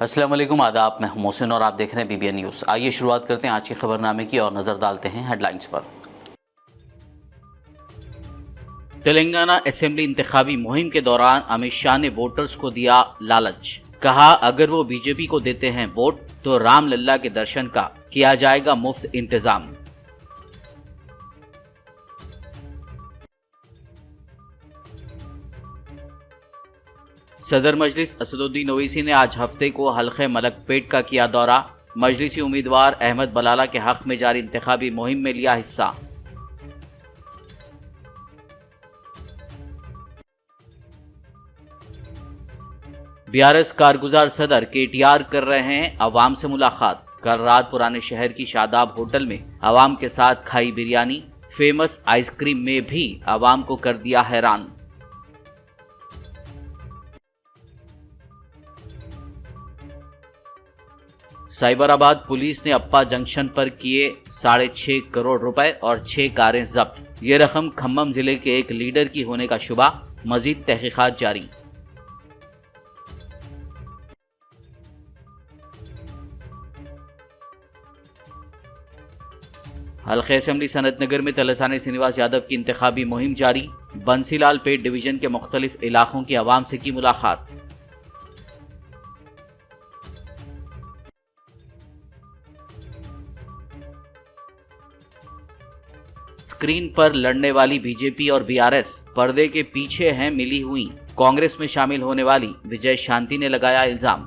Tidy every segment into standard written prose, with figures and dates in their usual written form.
अस्सलाम वालेकुम, आदाब। मैं हूं मोहसिन और आप देख रहे हैं BBN न्यूज़। आइए शुरुआत करते हैं आज के खबरनामे की और नज़र डालते हैं हेडलाइंस पर। तेलंगाना असेंबली इंतखाबी मुहिम के दौरान अमित शाह ने वोटर्स को दिया लालच। कहा, अगर वो बीजेपी को देते हैं वोट तो राम लल्ला के दर्शन का किया जाएगा मुफ्त इंतजाम। सदर मजलिस असदुद्दीन ओवैसी ने आज हफ्ते को हल्के मलकपेट का किया दौरा। मजलिसी उम्मीदवार अहमद बलाला के हक में जारी इंतखाबी मुहिम में लिया हिस्सा। BRS कारगुजार सदर KTR कर रहे हैं अवाम से मुलाकात। कल रात पुराने शहर की शादाब होटल में अवाम के साथ खाई बिरयानी। फेमस आइसक्रीम में भी अवाम को कर दिया हैरान। साइबराबाद पुलिस ने अप्पा जंक्शन पर किए 6.5 करोड़ रुपए और 6 कारें जब्त। ये रकम खम्मम जिले के एक लीडर की होने का शुबा। मजीद तहकीकात जारी। हल्के असेंबली सनत नगर में तलसानी श्रीनिवास यादव की इंतखाबी मुहिम जारी। बंसीलाल पेट डिवीजन के मुख्तलिफ इलाकों की आवाम से की मुलाकात। स्क्रीन पर लड़ने वाली बीजेपी और BRS पर्दे के पीछे हैं मिली हुई। कांग्रेस में शामिल होने वाली विजय शांति ने लगाया इल्जाम।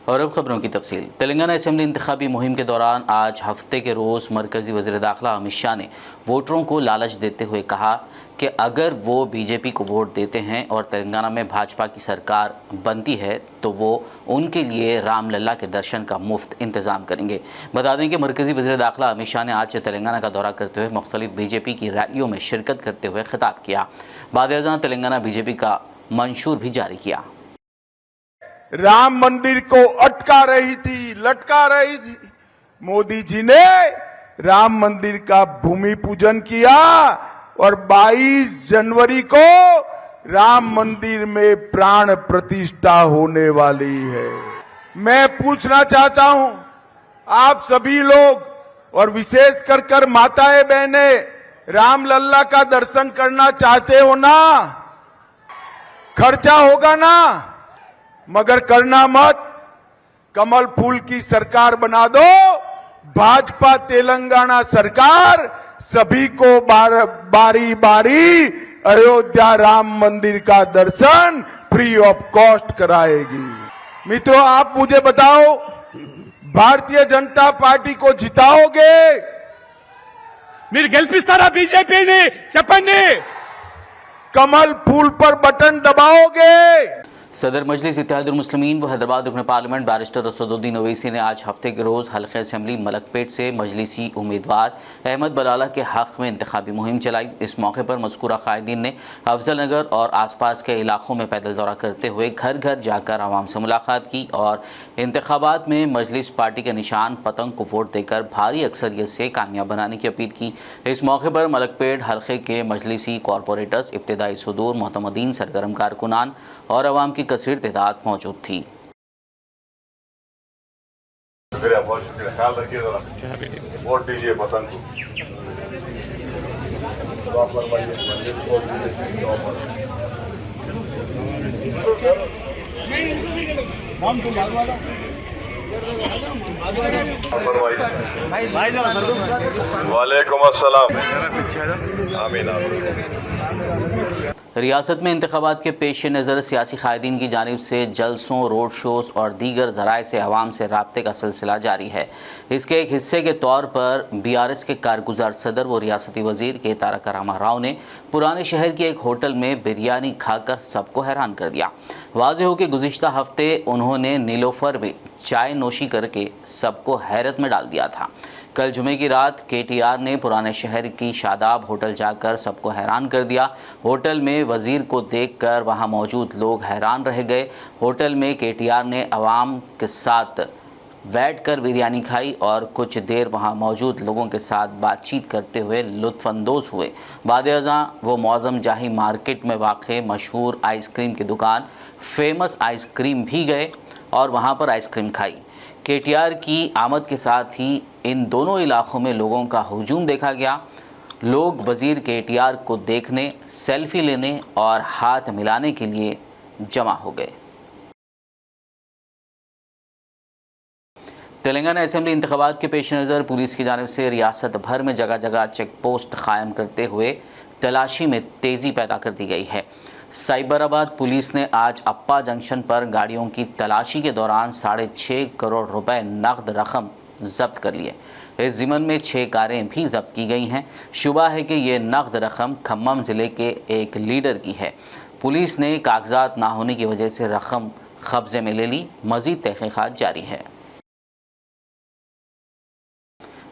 और अब खबरों की तफसील। तेलंगाना असेंबली इंतखाबी मुहिम के दौरान आज हफ्ते के रोज़ मरकज़ी वज़ीर दाखिला अमित शाह ने वोटरों को लालच देते हुए कहा कि अगर वो बीजेपी को वोट देते हैं और तेलंगाना में भाजपा की सरकार बनती है तो वो उनके लिए राम लल्ला के दर्शन का मुफ्त इंतज़ाम करेंगे। बता दें कि मरकज़ी वज़ीर दाखिला अमित शाह ने आज तेलंगाना का दौरा करते हुए मुख्तलिफ बीजेपी की रैलियों में शिरकत करते हुए खिताब किया। बाद तेलंगाना बीजेपी का मंशूर भी जारी किया। राम मंदिर को अटका रही थी, लटका रही थी। मोदी जी ने राम मंदिर का भूमि पूजन किया और 22 जनवरी को राम मंदिर में प्राण प्रतिष्ठा होने वाली है। मैं पूछना चाहता हूं आप सभी लोग और विशेष कर माताएं बहनें राम लल्ला का दर्शन करना चाहते हो ना? खर्चा होगा ना, मगर करना मत। कमल फूल की सरकार बना दो। भाजपा तेलंगाना सरकार सभी को बारी बारी अयोध्या राम मंदिर का दर्शन फ्री ऑफ कॉस्ट कराएगी। मित्रों, आप मुझे बताओ, भारतीय जनता पार्टी को जिताओगे? మీరు గెలిపిస్తారా బీజేపీని చెప్పండి। कमल फूल पर बटन दबाओगे? सदर मजलिस इत्तेहादुल मुस्लिमीन व हैदराबाद रुकन पार्लियामेंट बैरिस्टर असदुद्दीन ओवैसी ने आज हफ्ते के रोज़ हल्के असेंबली मलकपेट से मजलिसी उम्मीदवार अहमद बलाला के हक़ में इंतखाबी मुहिम चलाई। इस मौके पर मज़कूरा कायदीन ने अफजल नगर और आसपास के इलाकों में पैदल दौरा करते हुए घर घर जाकर आवाम से मुलाकात की और इंतखाबात में मजलिस पार्टी के निशान पतंग को वोट देकर भारी अक्सरियत से कामयाब बनाने की अपील की। इस मौके पर मलकपेट हल्के के मजलिसी कॉरपोरेटर्स, इब्तिदाई सदूर, मोहतमदीन, सरगर्म कारकुनान और आवाम की कसीर तादाद मौजूद थी। वोट दीजिए पतंग वालेकुम अस्सलाम। आमीन आमीन। रियासत में इंतखाबात के पेश नज़र सियासी कायदीन की जानिब से जलसों, रोड शोज़ और दीगर ज़राए से आवाम से राब्ते का सिलसिला जारी है। इसके एक हिस्से के तौर पर BRS के कारगुजार सदर व रियासती वज़ीर के तारक रामा राव ने पुराने शहर के एक होटल में बिरयानी खाकर सबको हैरान कर दिया। वाज़ेह हो कि गुज़िश्ता हफ्ते उन्होंने नीलोफर में चाय नोशी करके सबको हैरत में डाल दिया था। कल जुमे की रात KTR ने पुराने शहर की शादाब होटल जाकर सबको हैरान कर दिया। होटल में वज़ीर को देखकर वहां मौजूद लोग हैरान रह गए। होटल में KTR ने आवाम के साथ बैठकर बिरयानी खाई और कुछ देर वहां मौजूद लोगों के साथ बातचीत करते हुए लुत्फ़अंदोज़ हुए। बाद-ए-अज़ां वो मौज़म जाही मार्केट में वाक़े मशहूर आइसक्रीम की दुकान फेमस आइसक्रीम भी गए और वहां पर आइसक्रीम खाई। KTR की आमद के साथ ही इन दोनों इलाक़ों में लोगों का हुजूम देखा गया। लोग वज़ीर KTR को देखने, सेल्फी लेने और हाथ मिलाने के लिए जमा हो गए। तेलंगाना असेंबली इंतखाबात के पेश नज़र पुलिस की जानिब से रियासत भर में जगह जगह चेक पोस्ट कायम करते हुए तलाशी में तेज़ी पैदा कर दी गई है। साइबराबाद पुलिस ने आज अप्पा जंक्शन पर गाड़ियों की तलाशी के दौरान 6.5 करोड़ रुपए नकद रकम जब्त कर लिए। इस ज़िमन में 6 कारें भी जब्त की गई हैं। शुबा है कि ये नकद रकम खम्मम ज़िले के एक लीडर की है। पुलिस ने कागजात ना होने की वजह से रकम कब्जे में ले ली। मज़ीद तहक़ीक़ात जारी है।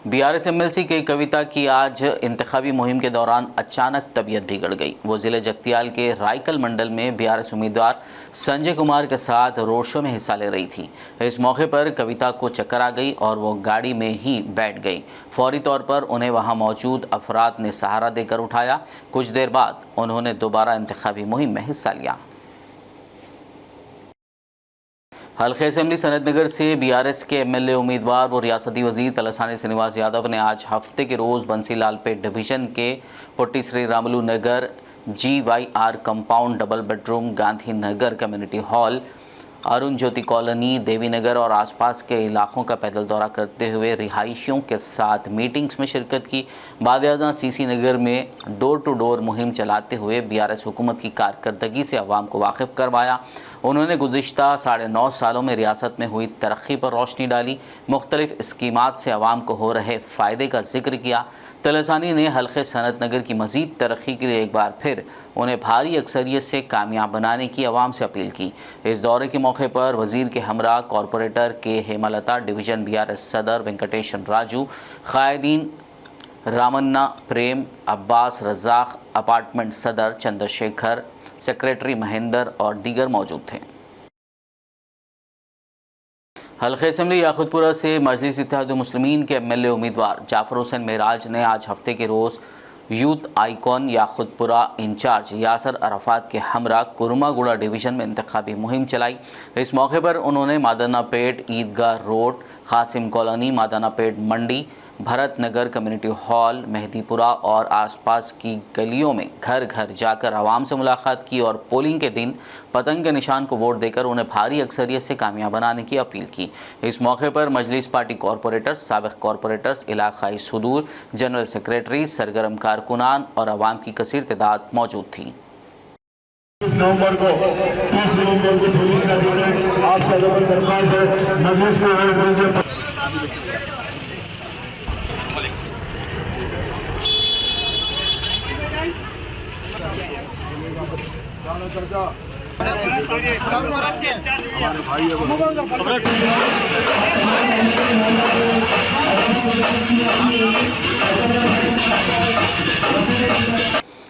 BRS MLC के कविता की आज इंतखाबी मुहिम के दौरान अचानक तबीयत बिगड़ गई। वो ज़िले जगतियाल के रायकल मंडल में BRS उम्मीदवार संजय कुमार के साथ रोड शो में हिस्सा ले रही थी। इस मौके पर कविता को चक्कर आ गई और वो गाड़ी में ही बैठ गई। फौरी तौर पर उन्हें वहां मौजूद अफराद ने सहारा देकर उठाया। कुछ देर बाद उन्होंने दोबारा इंतखाबी मुहिम में हिस्सा लिया। हल्के असेंबली सनतनगर से BRS के MLA उम्मीदवार व रियासती वजीर तलसानी श्रीनिवास यादव ने आज हफ्ते के रोज़ बंसीलालपेट डिवीज़न के Potti Sri Ramulu Nagar GYR compound double bedroom Gandhi Nagar community hall Arun Jyothi colony Devi Nagar और आसपास के इलाकों का पैदल दौरा करते हुए रिहायशियों के साथ मीटिंग्स में शिरकत की। बाद-ए-अज़ां CC नगर में डोर टू डोर मुहिम चलाते हुए BRS हुकूमत की कारकर्दगी से अवाम को वाकिफ़ करवाया। उन्होंने गुज़िश्ता 9.5 सालों में रियासत में हुई तरक्की पर रोशनी डाली। मुख्तलिफ़ स्कीमात से अवाम को हो रहे फ़ायदे का जिक्र किया। तलसानी ने हल्के सनतनगर की मज़ीद तरक्की के लिए एक बार फिर उन्हें भारी अक्सरियत से कामयाब बनाने की अवाम से अपील की। इस दौरे के मौके पर वज़ीर के हमरा कॉरपोरेटर के हेमलता, डिवीज़न BRS सदर वेंकटेशन राजू, क़ायदीन रामन्ना प्रेम, अब्बास रज़ाक, अपार्टमेंट सदर चंद्रशेखर, सेक्रेटरी महेंद्र और दीगर मौजूद थे। हल्के असेंबली याकुतपुरा से मजलिस इत्तेहादुल मुस्लिमीन के MLA उम्मीदवार जाफर हुसैन मेराज ने आज हफ्ते के रोज़ youth icon Yakutpura incharge Yasar Arafat के हमरा कुरमागुड़ा डिवीज़न में इंतखाबी मुहिम चलाई। इस मौके पर उन्होंने मादनापेट ईदगाह रोड, कासिम कॉलोनी, मादनापेट मंडी, भरत नगर कम्युनिटी हॉल, मेहदीपुरा और आसपास की गलियों में घर घर जाकर आवाम से मुलाकात की और पोलिंग के दिन पतंग के निशान को वोट देकर उन्हें भारी अक्सरियत से कामयाब बनाने की अपील की। इस मौके पर मजलिस पार्टी कॉरपोरेटर्स, साबिक़ कॉरपोरेटर्स, इलाक़ाई सुदूर, जनरल सेक्रेटरी, सरगर्म कारकुनान और आवाम की कसीर तादाद मौजूद थी। 30 नवंबर को पोलिंग का दिन है। आपसे दरख्वास्त है मजलिस में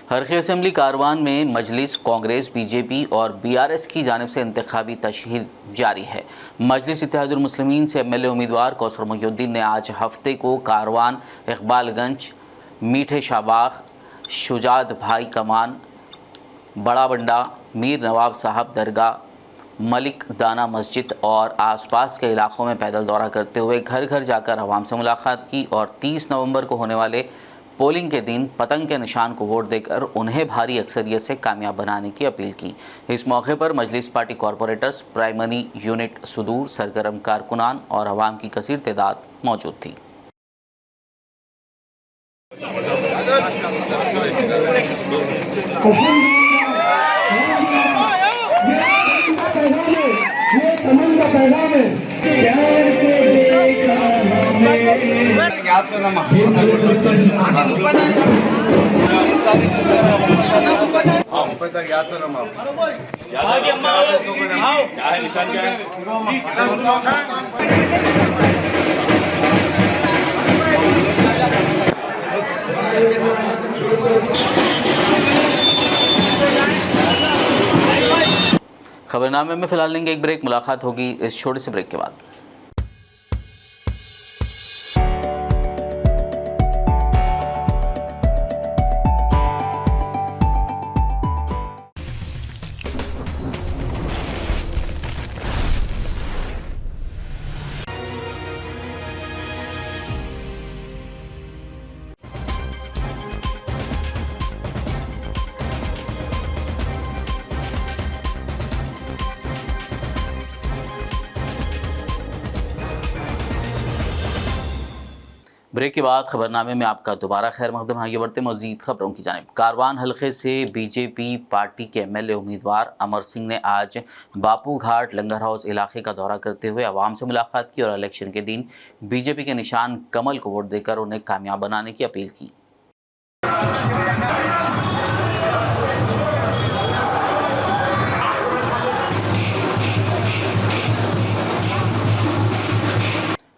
हल्के असेंबली कारवान में मजलिस, कांग्रेस, BJP और BRS की जानिब से इंतखाबी तशहीर जारी है। मजलिस इत्तेहादुल मुस्लिमीन से MLA उम्मीदवार कौसर मोहिउद्दीन ने आज हफ्ते को कारवान, इकबालगंज, मीठे शाबाग, शुजात भाई कमान, बड़ा बंडा, मीर नवाब साहब दरगाह, मलिक दाना मस्जिद और आसपास के इलाकों में पैदल दौरा करते हुए घर घर जाकर आवाम से मुलाकात की और 30 नवंबर को होने वाले पोलिंग के दिन पतंग के निशान को वोट देकर उन्हें भारी अक्सरियत से कामयाब बनाने की अपील की। इस मौके पर मजलिस पार्टी कॉरपोरेटर्स, प्राइमरी यूनिट सुदूर, सरगर्म कारकुनान और आवाम की कसीर तादाद मौजूद थी। खबरनामे में फिलहाल लेंगे एक ब्रेक। मुलाकात होगी इस छोटे से ब्रेक के बाद। ब्रेक के बाद खबरनामे में आपका दोबारा खैर मकदम। आगे बढ़ते मजीद खबरों की जानिब। कारवान हलके से बीजेपी पार्टी के एमएलए उम्मीदवार अमर सिंह ने आज बापू घाट लंगर हाउस इलाके का दौरा करते हुए आवाम से मुलाकात की और इलेक्शन के दिन बीजेपी के निशान कमल को वोट देकर उन्हें कामयाब बनाने की अपील की।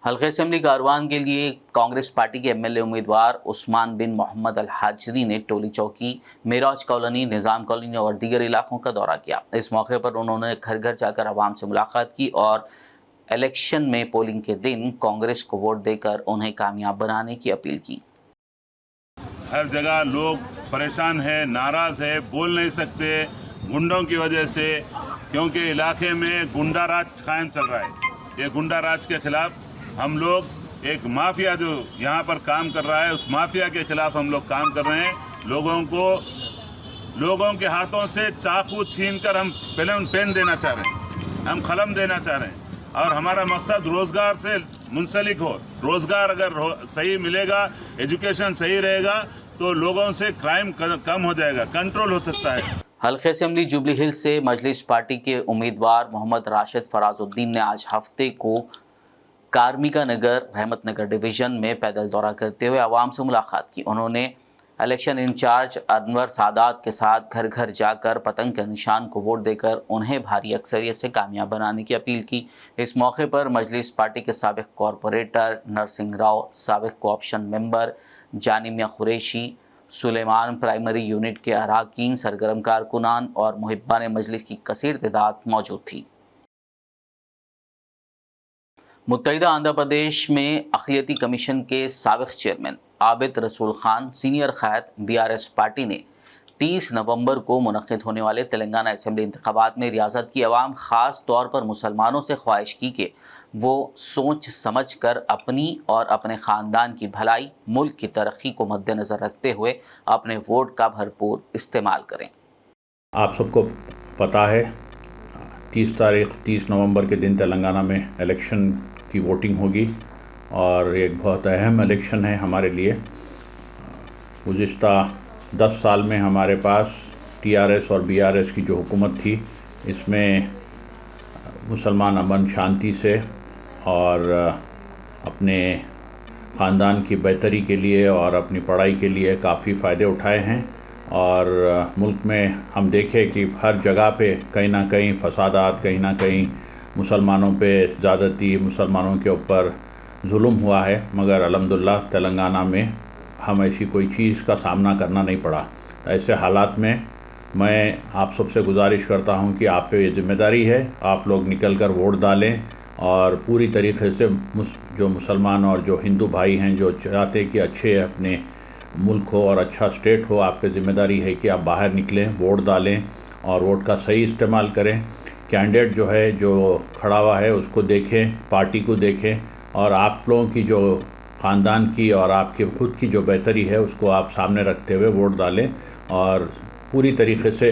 हल्के असेंबली कारवान के लिए कांग्रेस पार्टी के एमएलए उम्मीदवार उस्मान बिन मोहम्मद अल हाजरी ने टोली चौकी, मेराज कॉलोनी, निज़ाम कॉलोनी और दीगर इलाकों का दौरा किया। इस मौके पर उन्होंने घर घर जाकर आवाम से मुलाकात की और इलेक्शन में पोलिंग के दिन कांग्रेस को वोट देकर उन्हें कामयाब बनाने की अपील की। हर जगह लोग परेशान है, नाराज है, बोल नहीं सकते गुंडों की वजह से, क्योंकि इलाके में गुंडा राज कायम चल रहा है। ये गुंडा राज के खिलाफ हम लोग एक माफिया जो यहाँ पर काम कर रहा है, उस माफिया के खिलाफ हम लोग काम कर रहे हैं। लोगों के हाथों से चाकू छीनकर हम पेन देना चाह रहे हैं, हम कलम देना चाह रहे हैं और हमारा मकसद रोज़गार से मुंसलिक हो। रोज़गार अगर सही मिलेगा, एजुकेशन सही रहेगा तो लोगों से क्राइम कम हो जाएगा, कंट्रोल हो सकता है। हल्के असेंबली जुबली हिल्स से मजलिस पार्टी के उम्मीदवार मोहम्मद राशिद फराजुद्दीन ने आज हफ्ते को कार्मिका नगर रहमत नगर डिवीज़न में पैदल दौरा करते हुए आवाम से मुलाकात की। उन्होंने इलेक्शन इंचार्ज अनवर सादात के साथ घर घर जाकर पतंग के निशान को वोट देकर उन्हें भारी अक्सरियत से कामयाब बनाने की अपील की। इस मौके पर मजलिस पार्टी के साबिक कॉरपोरेटर नरसिंह राव, साबिक co-option member Janimiya Qureshi, Suleman primary unit के अरकान, सरगर्म कारकुनान और मुहिब्बान मजलिस की कसीर तादाद मौजूद थी। मुत्तहिदा आंध्र प्रदेश में अक़लियती कमीशन के साबिक़ चेयरमैन आबिद रसूल खान, सीनियर क़याद बीआरएस पार्टी ने 30 नवंबर को मुनक़िद होने वाले तेलंगाना असेंबली इंतख़ाबात में रियासत की आवाम, ख़ास तौर पर मुसलमानों से ख्वाहिश की कि वो सोच समझ कर अपनी और अपने ख़ानदान की भलाई, मुल्क की तरक्की को मद्देनज़र रखते हुए अपने वोट का भरपूर इस्तेमाल करें। आप सबको पता है 30 नवंबर के दिन तेलंगाना में इलेक्शन की वोटिंग होगी और एक बहुत अहम इलेक्शन है हमारे लिए। गुज़िश्ता 10 साल में हमारे पास टीआरएस और बीआरएस की जो हुकूमत थी, इसमें मुसलमान अमन शांति से और अपने ख़ानदान की बेहतरी के लिए और अपनी पढ़ाई के लिए काफ़ी फ़ायदे उठाए हैं। और मुल्क में हम देखें कि हर जगह पे कहीं ना कहीं फसादात, कहीं ना कहीं मुसलमानों पे ज़्यादती, मुसलमानों के ऊपर जुल्म हुआ है, मगर अल्हम्दुलिल्लाह तेलंगाना में हम ऐसी कोई चीज़ का सामना करना नहीं पड़ा। ऐसे हालात में मैं आप सबसे गुजारिश करता हूं कि आप पे ये ज़िम्मेदारी है, आप लोग निकल कर वोट डालें और पूरी तरीके से जो मुसलमान और जो हिंदू भाई हैं जो चाहते कि अच्छे अपने मुल्क हो और अच्छा स्टेट हो, आप पे ज़िम्मेदारी है कि आप बाहर निकलें, वोट डालें और वोट का सही इस्तेमाल करें। कैंडिडेट जो है, जो खड़ा हुआ है, उसको देखें, पार्टी को देखें और आप लोगों की जो ख़ानदान की और आपकी ख़ुद की जो बेहतरी है उसको आप सामने रखते हुए वोट डालें और पूरी तरीके से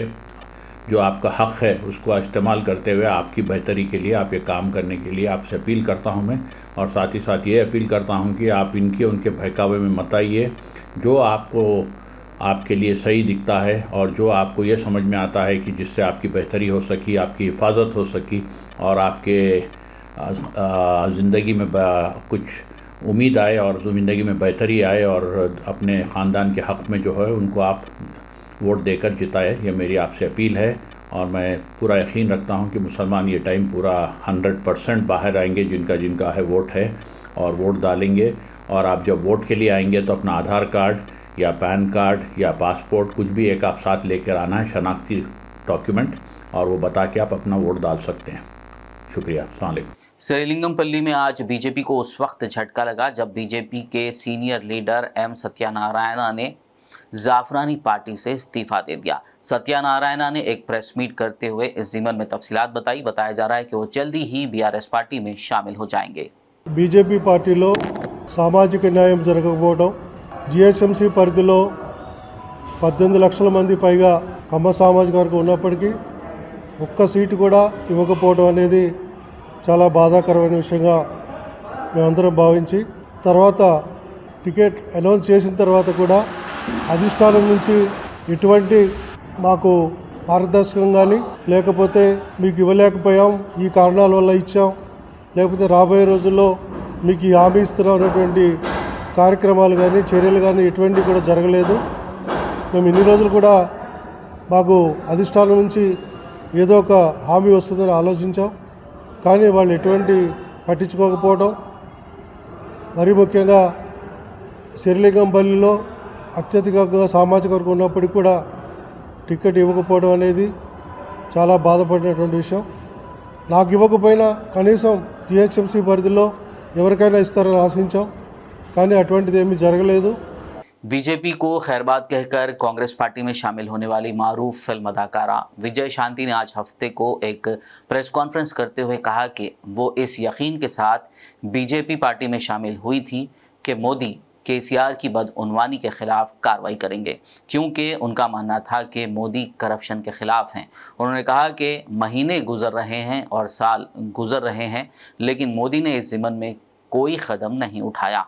जो आपका हक़ है उसको इस्तेमाल करते हुए आपकी बेहतरी के लिए, आपके काम करने के लिए आपसे अपील करता हूं मैं। और साथ ही साथ ये अपील करता हूं कि आप उनके बहकावे में मत आइए। जो आपको आपके लिए सही दिखता है और जो आपको ये समझ में आता है कि जिससे आपकी बेहतरी हो सकी, आपकी हिफाजत हो सकी और आपके ज़िंदगी में कुछ उम्मीद आए और ज़िंदगी में बेहतरी आए और अपने ख़ानदान के हक़ में जो है उनको आप वोट देकर जिताए, ये मेरी आपसे अपील है। और मैं पूरा यकीन रखता हूँ कि मुसलमान ये टाइम पूरा 100% बाहर आएंगे, जिनका है वोट है, और वोट डालेंगे। और आप जब वोट के लिए आएंगे तो अपना आधार कार्ड या पैन कार्ड या पासपोर्ट कुछ भी एक आप साथ लेकर आना है, शनाख्ती डॉक्यूमेंट, और वो बता के आप अपना वोट डाल सकते हैं। शुक्रिया। अस्सलाम वालेकुम। श्रीलिंगमपल्ली में आज बीजेपी को उस वक्त झटका लगा जब बीजेपी के सीनियर लीडर एम सत्यानारायणा ने जाफरानी पार्टी से इस्तीफा दे दिया। सत्यानारायणा ने एक प्रेस मीट करते हुए इस ज़िमन में तफसीलात बताई। बताया जा रहा है कि वो जल्दी ही बीआरएस पार्टी में शामिल हो जाएंगे। बीजेपी पार्टीలో సామాజిక న్యాయం జరగకపోవడం, జిహెచ్ఎంసీ పరిధిలో 18 లక్షల మంది పైగా కమ్మ సామాజిక వర్గం ఉన్నప్పటికీ ఒక్క సీటు కూడా ఇవ్వకపోవడం అనేది చాలా బాధాకరమైన విషయంగా మేమందరం భావించి, తర్వాత టికెట్ అనౌన్స్ చేసిన తర్వాత కూడా అధిష్టానం నుంచి ఎటువంటి మాకు పారదర్శకం కానీ లేకపోతే మీకు ఇవ్వలేకపోయాం, ఈ కారణాల వల్ల ఇచ్చాం, లేకపోతే రాబోయే రోజుల్లో మీకు ఈ హామీ ఇస్తున్నాం అనేటువంటి కార్యక్రమాలు కానీ చర్యలు కానీ ఎటువంటివి కూడా జరగలేదు. మేము ఇన్ని రోజులు కూడా మాకు అధిష్టానం నుంచి ఏదో ఒక హామీ వస్తుందని ఆలోచించాం, కానీ వాళ్ళు ఎటువంటి పట్టించుకోకపోవడం, మరీ ముఖ్యంగా శిరలింగంపల్లిలో అత్యధికంగా సామాజిక వర్గం ఉన్నప్పటికీ కూడా టికెట్ ఇవ్వకపోవడం అనేది చాలా బాధపడినటువంటి విషయం. నాకు ఇవ్వకపోయినా కనీసం జిహెచ్ఎంసీ పరిధిలో ఎవరికైనా ఇస్తారని ఆశించాం, కానీ అటువంటిది ఏమీ జరగలేదు. बीजेपी को खैरबाद कहकर कांग्रेस पार्टी में शामिल होने वाली मारूफ फिल्म अदाकारा विजय शांति ने आज हफ्ते को एक प्रेस कॉन्फ्रेंस करते हुए कहा कि वो इस यकीन के साथ बीजेपी पार्टी में शामिल हुई थी कि मोदी केसीआर की बदउनवानी के खिलाफ कार्रवाई करेंगे, क्योंकि उनका मानना था कि मोदी करप्शन के खिलाफ हैं। उन्होंने कहा कि महीने गुजर रहे हैं और साल गुजर रहे हैं, लेकिन मोदी ने इस ज़िम्मन में कोई कदम नहीं उठाया।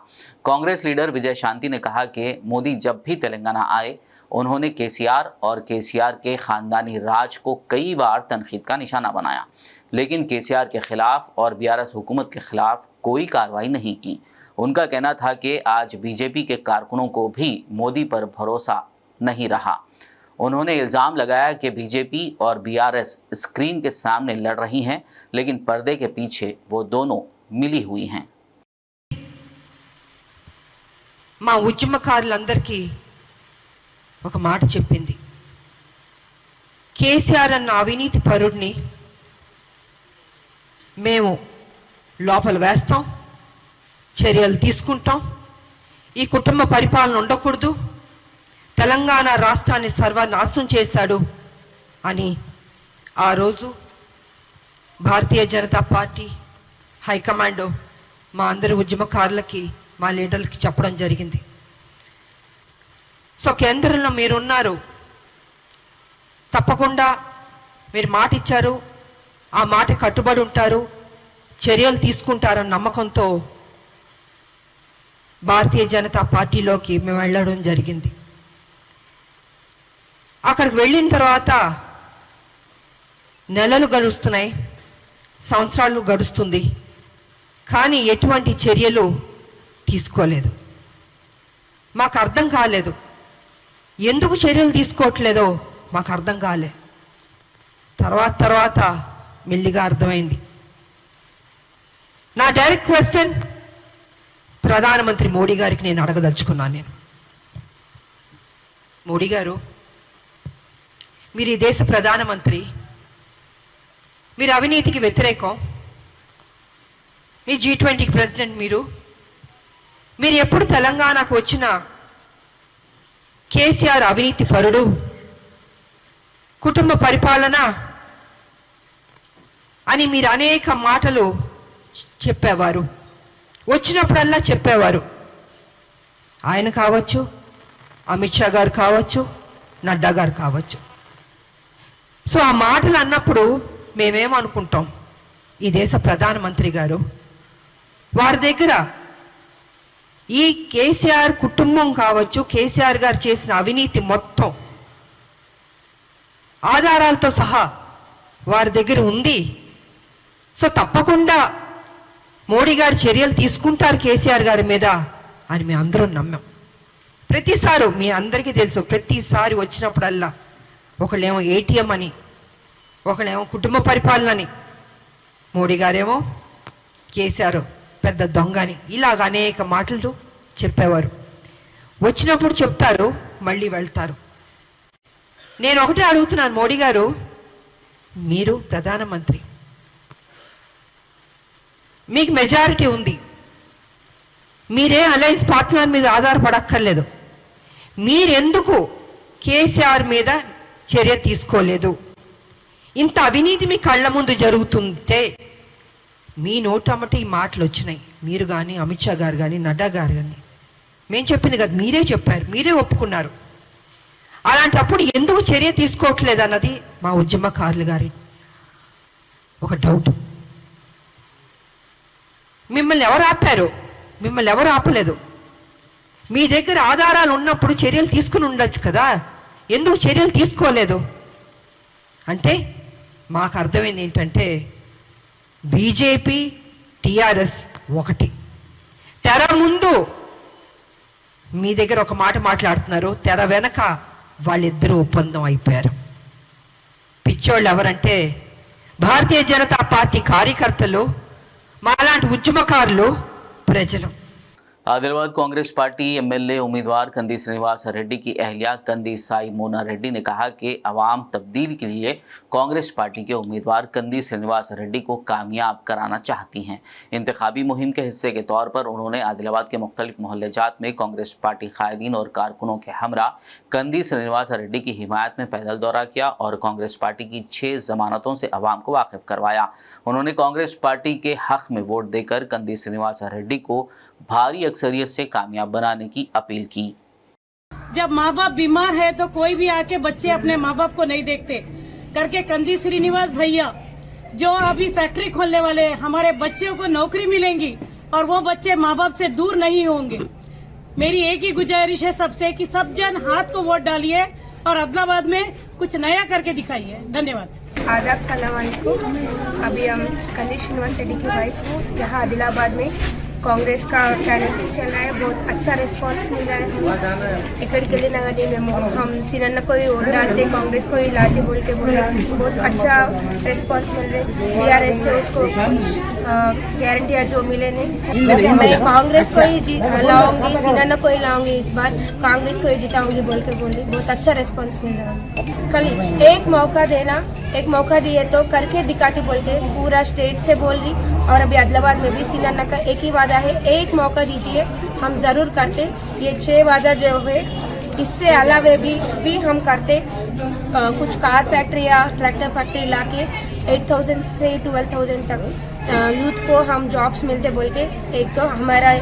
कांग्रेस लीडर विजय शांति ने कहा कि मोदी जब भी तेलंगाना आए उन्होंने केसीआर और केसीआर के ख़ानदानी राज को कई बार तनकीद का निशाना बनाया, लेकिन केसीआर के ख़िलाफ़ और बीआरएस हुकूमत के ख़िलाफ़ कोई कार्रवाई नहीं की। उनका कहना था कि आज बीजेपी के कारकुनों को भी मोदी पर भरोसा नहीं रहा। उन्होंने इल्ज़ाम लगाया कि बीजेपी और बीआरएस स्क्रीन के सामने लड़ रही हैं, लेकिन पर्दे के पीछे वो दोनों मिली हुई हैं। మా ఉద్యమకారులందరికీ ఒక మాట చెప్పింది, కేసీఆర్ అన్న అవినీతి పరుడిని మేము లోపల వేస్తాం, చర్యలు తీసుకుంటాం, ఈ కుటుంబ పరిపాలన ఉండకూడదు, తెలంగాణ రాష్ట్రాన్ని సర్వనాశనం చేశాడు అని ఆ రోజు భారతీయ జనతా పార్టీ హైకమాండ్ మా అందరి ఉద్యమకారులకి మా లీడర్లకి చెప్పడం జరిగింది. సో కేంద్రంలో మీరున్నారు, తప్పకుండా మీరు మాట ఇచ్చారు, ఆ మాట కట్టుబడి ఉంటారు, చర్యలు తీసుకుంటారన్న నమ్మకంతో భారతీయ జనతా పార్టీలోకి మేము వెళ్ళడం జరిగింది. అక్కడికి వెళ్ళిన తర్వాత నెలలు గడుస్తున్నాయి, సంవత్సరాలు గడుస్తుంది, కానీ ఎటువంటి చర్యలు తీసుకోలేదు. మాకు అర్థం కాలేదు, ఎందుకు చర్యలు తీసుకోవట్లేదో మాకు అర్థం కాలే. తర్వాత మెల్లిగా అర్థమైంది. నా డైరెక్ట్ క్వశ్చన్ ప్రధానమంత్రి మోడీ గారికి నేను అడగదలుచుకున్నాను. మోడీ గారు, మీరు ఈ దేశ ప్రధానమంత్రి, మీరు అవినీతికి వ్యతిరేకం, మీ G20 ప్రెసిడెంట్, మీరు ఎప్పుడు తెలంగాణకు వచ్చిన కేసీఆర్ అవినీతి పరుడు, కుటుంబ పరిపాలన అని మీరు అనేక మాటలు చెప్పేవారు, వచ్చినప్పుడల్లా చెప్పేవారు. ఆయన కావచ్చు, అమిత్ షా గారు కావచ్చు, నడ్డా గారు కావచ్చు. సో ఆ మాటలు అన్నప్పుడు మేమేమనుకుంటాం, ఈ దేశ ప్రధానమంత్రి గారు వారి దగ్గర ఈ కేసీఆర్ కుటుంబం కావచ్చు, కేసీఆర్ గారు చేసిన అవినీతి మొత్తం ఆధారాలతో సహా వారి దగ్గర ఉంది. సో తప్పకుండా మోడీ గారు చర్యలు తీసుకుంటారు కేసీఆర్ గారి మీద అని మేము అందరం నమ్మాం. ప్రతిసారి మీ అందరికీ తెలుసు, ప్రతిసారి వచ్చినప్పుడల్లా ఒకళ్ళేమో ఏటీఎం అని, ఒకళ్ళేమో కుటుంబ పరిపాలన అని, మోడీ గారేమో కేసీఆర్ పెద్ద దొంగ అని, ఇలాగ అనేక మాటలు చెప్పేవారు. వచ్చినప్పుడు చెప్తారు, మళ్ళీ వెళ్తారు. నేను ఒకటే అడుగుతున్నాను, మోడీ గారు, మీరు ప్రధానమంత్రి, మీకు మెజారిటీ ఉంది, మీరే అలయన్స్ పార్ట్నర్ మీద ఆధారపడక్కర్లేదు, మీరెందుకు కేసీఆర్ మీద చర్య తీసుకోలేదు? ఇంత అవినీతి మీ కళ్ళ ముందు జరుగుతుంటే మీ నోటమ్మట ఈ మాటలు వచ్చినాయి. మీరు కానీ, అమిత్ షా గారు కానీ, నడ్డా గారు కానీ, మేము చెప్పింది కదా, మీరే చెప్పారు, మీరే ఒప్పుకున్నారు. అలాంటప్పుడు ఎందుకు చర్య తీసుకోవట్లేదు అన్నది మా ఉద్యమకారులు గారి ఒక డౌట్. మిమ్మల్ని ఎవరు ఆపారు? మిమ్మల్ని ఎవరు ఆపలేదు. మీ దగ్గర ఆధారాలు ఉన్నప్పుడు చర్యలు తీసుకుని ఉండొచ్చు కదా, ఎందుకు చర్యలు తీసుకోలేదు అంటే మాకు అర్థమైంది ఏంటంటే బీజేపీ టిఆర్ఎస్ ఒకటి. తెర ముందు మీ దగ్గర ఒక మాట మాట్లాడుతున్నారు, తెర వెనక వాళ్ళిద్దరూ ఒప్పందం అయిపోయారు. పిచ్చోళ్ళు ఎవరంటే భారతీయ జనతా పార్టీ కార్యకర్తలు, మాలాంటి ఉద్యమకారులు, ప్రజలు. आदिलाबाद कांग्रेस पार्टी एमएलए उम्मीदवार कंदी श्रीनिवास रेड्डी की अहलिया कंदी साई मोना रेड्डी ने कहा कि अवाम तब्दीली के लिए कांग्रेस पार्टी के उम्मीदवार कंदी श्रीनिवास रेड्डी को कामयाब कराना चाहती हैं। इंतखाबी मुहिम के हिस्से के तौर पर उन्होंने आदिलाबाद के मुख्तलिफ मोहल्ले जात में कांग्रेस पार्टी कायदीन और कारकुनों के हमरा कंदी श्रीनिवास रेड्डी की हिमायत में पैदल दौरा किया और कांग्रेस पार्टी की 6 जमानतों से अवाम को वाकिफ करवाया। उन्होंने कांग्रेस पार्टी के हक में वोट देकर कंदी श्रीनिवास रेड्डी को भारी अक्सरियत से कामयाब बनाने की अपील की। जब माँ बाप बीमार है तो कोई भी आके बच्चे अपने माँ बाप को नहीं देखते करके कंदी श्रीनिवास भैया जो अभी फैक्ट्री खोलने वाले हैं, हमारे बच्चों को नौकरी मिलेंगी और वो बच्चे माँ बाप से दूर नहीं होंगे। मेरी एक ही गुजारिश है सबसे कि सब जन हाथ को वोट डालिए और आदिलाबाद में कुछ नया करके दिखाइए। धन्यवाद। आदाब, सलाम वालेकुम। अभी हम कंदी श्रीनिवास रेड्डी की वाइफ हूँ। यहाँ आदिलाबाद में कांग्रेस का कैंडिडेट चल रहा है, बहुत अच्छा रिस्पांस मिल रहा है। इकड़ के लिए नगर में हम सिनन्ना को ही वोट डालते, कांग्रेस को ही लाते बोल के बहुत अच्छा रिस्पांस मिल रहा है। बीआरएस से उसको गारंटियाँ जो मिले नहीं, मैं कांग्रेस को ही लाऊंगी, सिनन्ना को ही लाऊंगी, इस बार कांग्रेस को ही जिताऊंगी बोल के बोल रही। बहुत अच्छा रिस्पांस मिल रहा है। कल एक मौका देना, एक मौका दिए तो करके दिखाती बोल के पूरा स्टेट से बोल रही। और अभी आदिलाबाद में भी सिनन्ना का एक ही वादा है, एक मौका दीजिए, हम जरूर करते। ये 6 वादा जो है इससे अलावा भी हम करते। कुछ कार फैक्ट्री या ट्रैक्टर फैक्ट्री लाके 8,000 से 12,000 तक यूथ को हम जॉब्स मिलते बोल के एक तो हमारा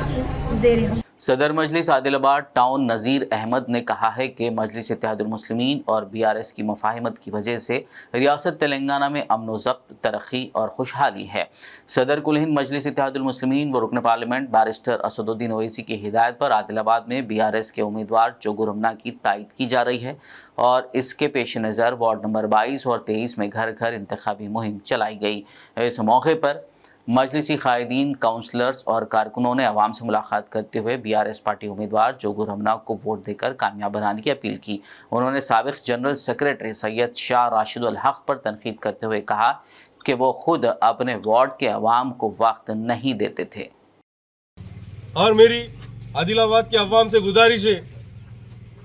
दे रहे हैं। सदर मजलिस आदिलाबाद टाउन नज़ीर अहमद ने कहा है कि मजलिस इत्तेहादुल मुस्लिमीन और बीआरएस की मुफाहिमत की वजह से रियासत तेलंगाना में अमन व ज़ब्त, तरक्की और खुशहाली है। सदर कुल हिंद मजलिस इत्तेहादुल मुस्लिमीन व रुकन पार्लियामेंट बैरिस्टर असदुद्दीन ओवैसी की हिदायत पर आदिलाबाद में बीआरएस के उम्मीदवार जोगू रमना की तायद की जा रही है और इसके पेश नज़र वार्ड नंबर 22 और 23 में घर घर इंतखाबी मुहिम चलाई गई। इस मौके पर मजलिसी कायदीन, काउंसलर्स और कारकुनों ने अवाम से मुलाकात करते हुए बीआरएस पार्टी उम्मीदवार जोगू रमना को वोट देकर कामयाब बनाने की अपील की। उन्होंने साबिक जनरल सेक्रेटरी सैयद शाह राशिद उल हक पर तनकीद करते हुए कहा कि वो खुद अपने वार्ड के अवाम को वक्त नहीं देते थे। और मेरी आदिलाबाद के अवाम से गुजारिश है,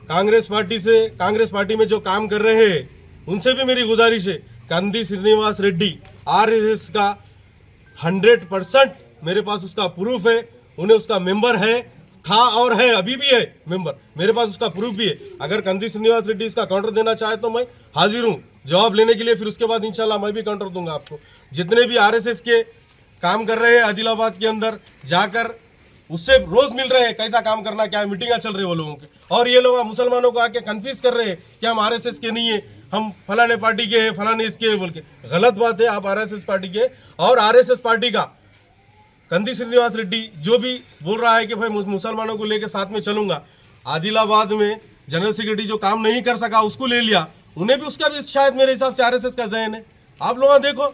कांग्रेस पार्टी में जो काम कर रहे हैं उनसे भी मेरी गुजारिश है, कंदी श्रीनिवास रेड्डी आरएसएस का 100% मेरे पास उसका प्रूफ है, उन्हें उसका मेंबर है, था और है, अभी भी है मेंबर, मेरे पास उसका प्रूफ भी है। अगर कंदी श्रीनिवास रेड्डी इसका काउंटर देना चाहे तो मैं हाजिर हूँ जवाब लेने के लिए। फिर उसके बाद इंशाल्लाह मैं भी काउंटर दूंगा आपको। जितने भी आरएसएस के काम कर रहे हैं आदिलाबाद के अंदर जाकर उससे रोज मिल रहे हैं, कैसा काम करना, क्या मीटिंग चल रही है वो लोगों के। और ये लोग मुसलमानों को आके कंफ्यूज कर रहे हैं कि हम आरएसएस के नहीं है, हम फलाने पार्टी के हैं, फलाने इसके हैं बोल के। गलत बात है, आप आरएसएस पार्टी के। और आरएसएस पार्टी का कंदी श्रीनिवास रेड्डी जो भी बोल रहा है कि भाई मुसलमानों को लेकर साथ में चलूंगा, आदिलाबाद में जनरल सेक्रेटरी जो काम नहीं कर सका उसको ले लिया, उन्हें भी उसका भी शायद मेरे हिसाब से आरएसएस का जहन है। आप लोग देखो,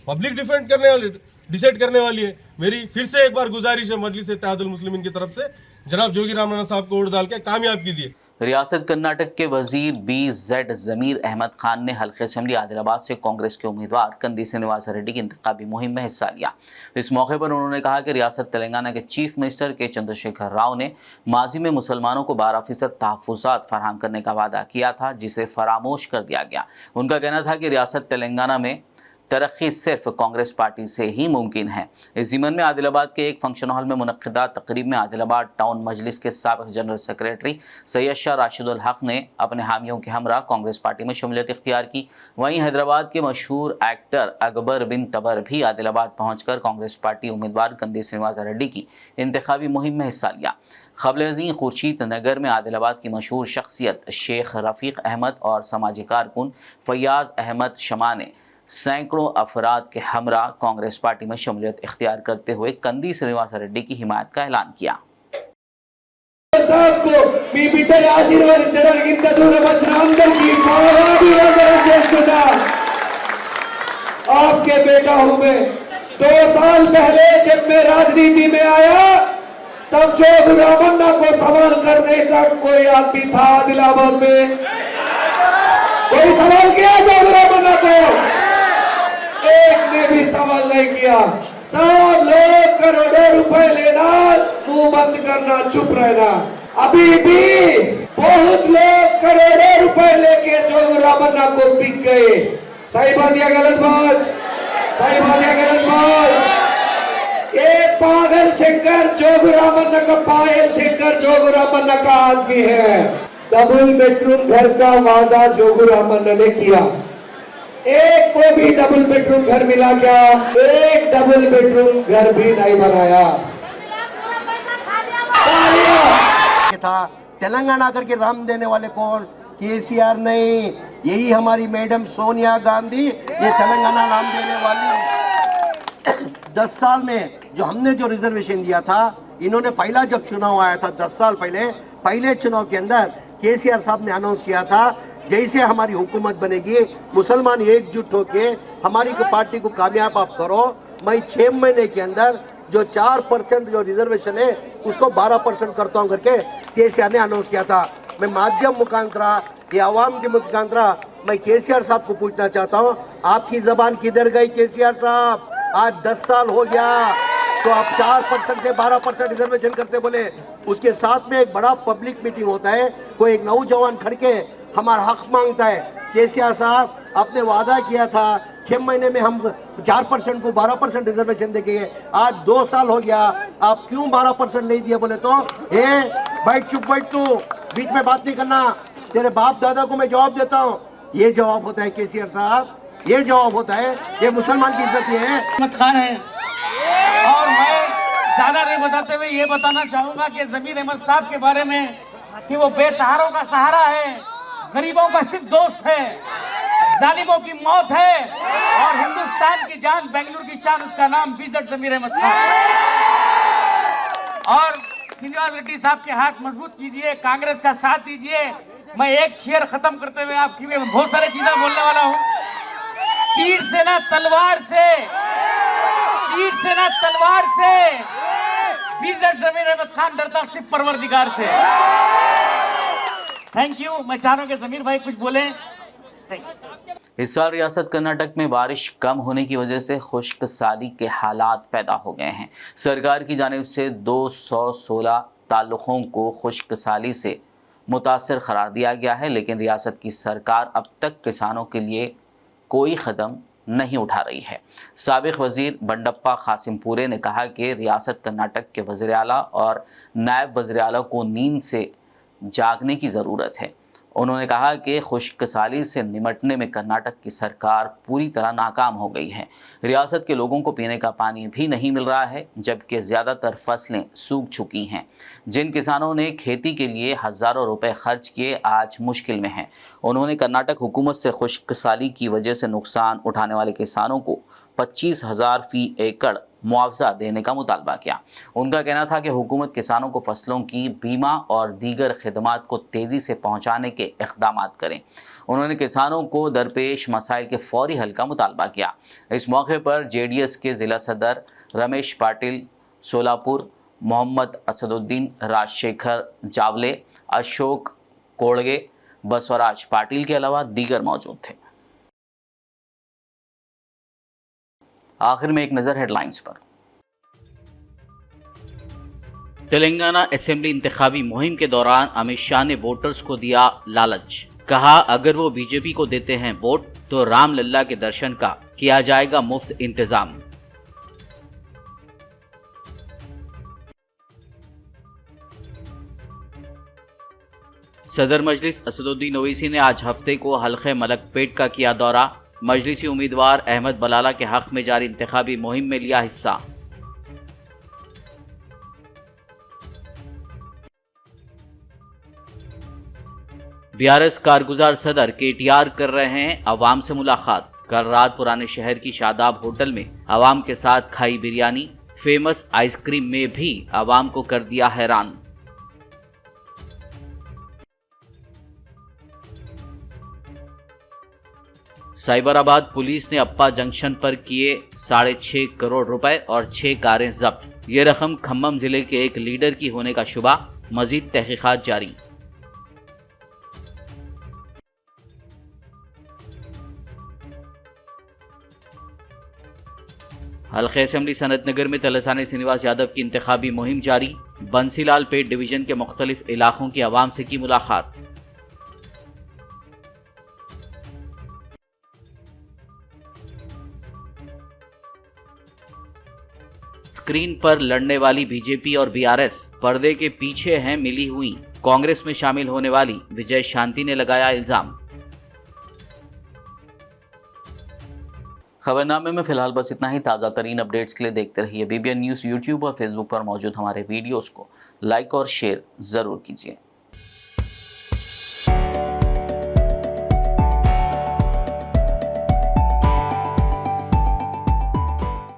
पब्लिक डिसाइड करने वाली है। मेरी फिर से एक बार गुजारिश है मजलिस इत्तेहादुल मुस्लिमीन की तरफ से, जनाब जोगी रामना साहब को वोट डाल के कामयाब कीजिए। रियासत कर्नाटक के वजीर BZ ज़मीर अहमद खान ने हल्के असेंबली आदिलाबाद से कांग्रेस के उम्मीदवार कंदी श्रीनिवास रेड्डी की इंतखाबी मुहिम में हिस्सा लिया। इस मौके पर उन्होंने कहा कि रियासत तेलंगाना के चीफ मिनिस्टर के चंद्रशेखर राव ने माजी में मुसलमानों को 12% तहफ़्फ़ुज़ात फराहम करने का वादा किया था, जिसे फरामोश कर दिया गया। उनका कहना था कि रियासत तेलंगाना में तरक्की सिर्फ कांग्रेस पार्टी से ही मुमकिन है। इस ज़िमन में आदिलाबाद के एक फंक्शन हॉल में मुनक्किदा तकरीब में आदिलाबाद टाउन मजलिस के साबिक़ जनरल सेक्रेटरी सैयद शाह राशिद उल हक ने अपने हामियों के हमरा कांग्रेस पार्टी में शमूलियत इख्तियार की। वहीं हैदराबाद के मशहूर एक्टर अकबर बिन तबर भी आदिलाबाद पहुंचकर कांग्रेस पार्टी उम्मीदवार कंदी श्रीनिवास रेड्डी की इंतखाबी मुहिम में हिस्सा लिया। क़ब्ल-ए-ज़ीं खुर्शीद नगर में आदिलाबाद की मशहूर शख्सियत शेख रफ़ीक अहमद और समाजी कारकुन फ़याज़ अहमद शमा ने सैकड़ों अफराद के हमरा कांग्रेस पार्टी में शमूलियत इख्तियार करते हुए कंदी श्रीनिवास रेड्डी की हिमायत का ऐलान किया। సాబ్కు మీ బిడ్డని ఆశీర్వదించడానికి ఇంత దూరం వచ్చిన అందరికీ అభివందనం చేస్తున్నా. आपके बेटा हूं मैं. 2 साल पहले जब मैं राजनीति में आया तब जोगू रामन्ना को सवाल करने का कोई आदमी था आदिलाबाद में? कोई सवाल किया जोगू रामन्ना को? एक ने भी सवाल नहीं किया. सब लोग करोड़ों रुपए लेना, मुंह बंद करना, चुप रहना. अभी भी बहुत लोग करोड़ों रुपए लेके जोगू रामन्ना को बिक गए. सही बात या गलत बात? सही बात या गलत बात? ये पागल शंकर जोगू रामन्ना का, पायल शंकर जोगू रामन्ना का आदमी है. डबल बेडरूम घर का वादा जोगू रामन्ना ने किया. एक को भी डबल बेडरूम घर मिला क्या? एक डबल बेडरूम घर भी नहीं बनाया. था तेलंगाना करके राम देने वाले कौन? केसीआर नहीं, यही हमारी मैडम सोनिया गांधी, ये तेलंगाना नाम देने वाली. 10 साल में जो हमने जो रिजर्वेशन दिया था, इन्होंने पहला जब चुनाव आया था 10 साल पहले, पहले चुनाव के अंदर केसीआर साहब ने अनाउंस किया था जैसे हमारी हुकूमत बनेगी मुसलमान एकजुट होके हमारी पार्टी को कामयाब आप करो. मैं 6 महीने के अंदर जो 4% जो रिजर्वेशन है उसको 12% करता हूँ करके केसीआर ने अनाउंस किया था. मैं माध्यम मुखांतरा, ये आवाम के मुखांतरा मैं केसीआर साहब को पूछना चाहता हूँ, आपकी जबान किधर गई केसीआर साहब? आज 10 साल हो गया तो आप 4% से 12% रिजर्वेशन करते बोले. उसके साथ में एक बड़ा पब्लिक मीटिंग होता है, कोई एक नौजवान खड़ के हमारा हक मांगता है. केसीआर साहब आपने वादा किया था 6 महीने में हम 4% को 12% रिजर्वेशन देंगे. आज 2 साल हो गया, आप क्यों 12% नहीं दिया बोले तो? बैठ, चुप बैठ, तू बीच में बात नहीं करना. तेरे बाप दादा को मैं जवाब देता हूँ. ये जवाब होता है केसीआर साहब, ये जवाब होता है. ये मुसलमान की इज्जत है. अहमद खान है और मैं ज्यादा नहीं बताते हुए ये बताना चाहूंगा कि जमीर अहमद साहब के बारे में कि वो बेसहारों का सहारा है, गरीबों का सिर्फ दोस्त है, जालिमों की मौत है और हिंदुस्तान की जान, बेंगलुरु की चांद, उसका नाम बीजेड जमीर अहमद खान. और श्रीनिवास रेड्डी साहब के हाथ मजबूत कीजिए, कांग्रेस का साथ दीजिए. मैं एक शेर खत्म करते हुए आपकी बहुत सारी चीजें बोलने वाला हूँ. तीर से ना तलवार से, तीर से ना तलवार से, बीजेड जमीर अहमद खान डरता सिर्फ परवरदिगार से. Thank you. मैं चाह रहा हूँ कि जमीर भाई कुछ बोले. इस साल रियासत कर्नाटक में बारिश कम होने की वजह से खुश्क साली के हालात पैदा हो गए हैं. सरकार की जानिब से 216 तालुकों को खुश्क साली से मुतासर करार दिया गया है, लेकिन रियासत की सरकार अब तक किसानों के लिए कोई कदम नहीं उठा रही है. साबिक वजीर बंडप्पा कासिमपुरे ने कहा कि रियासत कर्नाटक के वज़ीर आला और नायब वज़ीर आला को नींद से जागने की ज़रूरत है. उन्होंने कहा कि खुश्क साली से निमटने में कर्नाटक की सरकार पूरी तरह नाकाम हो गई है. रियासत के लोगों को पीने का पानी भी नहीं मिल रहा है, जबकि ज़्यादातर फसलें सूख चुकी हैं. जिन किसानों ने खेती के लिए हज़ारों रुपए खर्च किए आज मुश्किल में हैं. उन्होंने कर्नाटक हुकूमत से खुश्क साली की वजह से नुकसान उठाने वाले किसानों को 25,000 फी एकड़ मुआवजा देने का मुतालबा किया. उनका कहना था कि हुकूमत किसानों को फसलों की बीमा और दीगर खिदमात को तेज़ी से पहुँचाने के इक़दामात करें. उन्होंने किसानों को दरपेश मसाइल के फौरी हल का मुतालबा किया. इस मौके पर JDS के ज़िला सदर रमेश पाटिल सोलापुर, मोहम्मद असदुद्दीन, राजशेखर जावले, अशोक कोड़गे, बसवराज पाटिल के अलावा दीगर मौजूद थे. आखिर में एक नज़र हेडलाइंस पर. तेलंगाना असेंबली इंतखाबी मुहिम के दौरान अमित शाह ने वोटर्स को दिया लालच. कहा अगर वो बीजेपी को देते हैं वोट तो रामलल्ला के दर्शन का किया जाएगा मुफ्त इंतजाम. सदर मजलिस असदुद्दीन ओवैसी ने आज हफ्ते को हल्के मलकपेट का किया दौरा. मजलिसी उम्मीदवार अहमद बलाला के हक में जारी इंतखाबी मुहिम में लिया हिस्सा. BRS कारगुजार सदर KTR कर रहे हैं अवाम से मुलाकात. कल रात पुराने शहर की शादाब होटल में अवाम के साथ खाई बिरयानी. फेमस आइसक्रीम में भी अवाम को कर दिया हैरान. साइबराबाद पुलिस ने अप्पा जंक्शन पर किए 6.5 करोड़ रुपए और 6 कारें जब्त। ये रकम खम्मम जिले के एक लीडर की होने का शुबा, मजीद तहकीकात जारी। हल्के असेंबली सनतनगर में तलसानी श्रीनिवास यादव की इंतखाबी मुहिम जारी। बंसीलाल पेट डिवीजन के मुख्तलिफ इलाकों की आवाम से की मुलाकात। स्क्रीन पर लड़ने वाली बीजेपी और बीआरएस पर्दे के पीछे हैं मिली हुई। कांग्रेस में शामिल होने वाली विजय शांति ने लगाया इल्जाम। खबरनामे में फिलहाल बस इतना ही। ताज़ा तरीन अपडेट्स के लिए देखते रहिए BBN न्यूज़। यूट्यूब और फेसबुक पर मौजूद हमारे वीडियोस को लाइक और शेयर ज़रूर कीजिए।